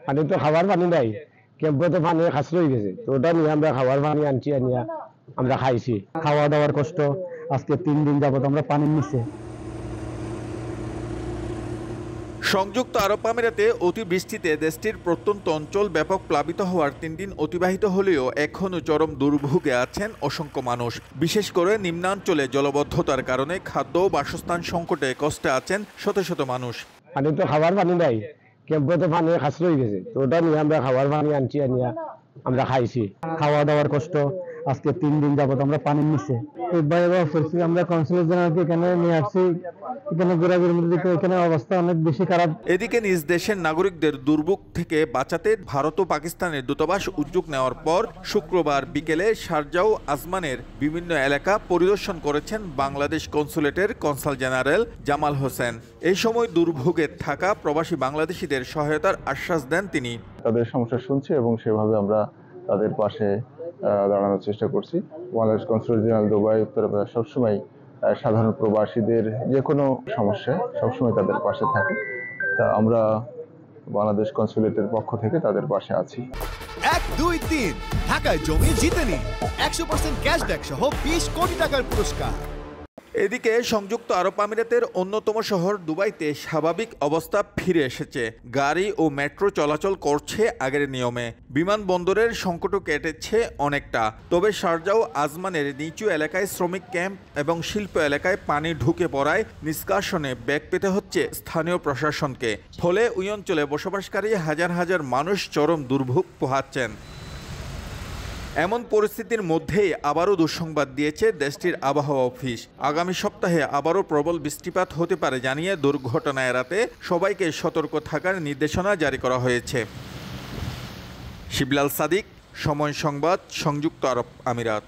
পানি তো খাবার পানি নাই, ক্যাম্পে তো পানি খাসর হয়ে গেছে, তো ওটা নিয়ে আমরা খাবার পানি আনছি, আনিয়া আমরা খাইছি। খাওয়া দাওয়ার কষ্ট, আজকে 3 দিন যাবত আমরা পানির নিচে। সংযুক্ত আরব আমিরাতে অতিবৃষ্টিতে দেশটির প্রত্যন্ত অঞ্চল ব্যাপক প্লাবিত হওয়ার 3 দিন অতিবাহিত হলেও এখনও চরম দুর্ভোগে আছেন অসংখ্য মানুষ। বিশেষ করে নিম্নাঞ্চলে জলবদ্ধতার কারণে খাদ্য ও বাসস্থান সংকটে কষ্টে আছেন শত শত মানুষ। পানি তো খাবার পানি নাই, ক্যাম্পে তো পানি খাসর হয়ে গেছে, তো ওটা নিয়ে আমরা খাবার পানি আনছি, আনিয়া আমরা খাইছি। খাওয়া দাওয়ার কষ্ট, আজকে 3 দিন যাবত আমরা পানির নিচে। এই ভয়াবহ পরিস্থিতি আমরা কনসুলেট জেনারেলকে এখানে নিয়ে আসছি, এখানে ঘোরাঘুরির মধ্যে এখানে অবস্থা অনেক বেশি খারাপ। এদিকে নিজ দেশের নাগরিকদের দুর্ভোগ থেকে বাঁচাতে ভারত ও পাকিস্তানের দূতাবাস উদ্যোগ নেওয়ার পর শুক্রবার বিকেলে শারজাহ ও আজমানের বিভিন্ন এলাকা পরিদর্শন করেছেন বাংলাদেশ কনসুলেটের কনসাল জেনারেল জামাল হোসেন। এই সময় দুর্ভোগে থাকা প্রবাসী বাংলাদেশিদের সহায়তার আশ্বাস দেন তিনি। তাদের সমস্যা শুনছি এবং সেভাবে আমরা তাদের পাশে দাঁড়ানোর চেষ্টা করছি। বাংলাদেশ কনসুলেট জেনারেল দুবাই উত্তরাবাদ সবসময় সাধারণ প্রবাসীদের যে কোনো সমস্যায় সবসময় তাদের পাশে থাকে। তা আমরা বাংলাদেশ কনসুলেটের পক্ষ থেকে তাদের পাশে আছি। 1, 2, 3 ঢাকায় জমি জিতে নিন 100% ক্যাশব্যাক সহ 20 কোটি টাকার পুরস্কার। এদিকে সংযুক্ত আরব আমিরাতের অন্যতম শহর দুবাইতে স্বাভাবিক অবস্থা ফিরে এসেছে। গাড়ি ও মেট্রো চলাচল করছে আগের নিয়মে। বিমানবন্দরের সংকটও কেটেছে অনেকটা। তবে শারজাহ ও আজমানের নিচু এলাকায় শ্রমিক ক্যাম্প এবং শিল্প এলাকায় পানি ঢুকে পড়ায় নিষ্কাশনে বেগ পেতে হচ্ছে স্থানীয় প্রশাসনকে। ফলে ওই অঞ্চলে বসবাসকারী হাজার হাজার মানুষ চরম দুর্ভোগ পোহাচ্ছেন। এমন পরিস্থিতির মধ্যেই আবারও দুঃসংবাদ দিয়েছে দেশটির আবহাওয়া অফিস। আগামী সপ্তাহে আবারও প্রবল বৃষ্টিপাত হতে পারে জানিয়ে দুর্ঘটনা এড়াতে সবাইকে সতর্ক থাকার নির্দেশনা জারি করা হয়েছে। শিবলাল সাদিক, সময় সংবাদ, সংযুক্ত আরব আমিরাত।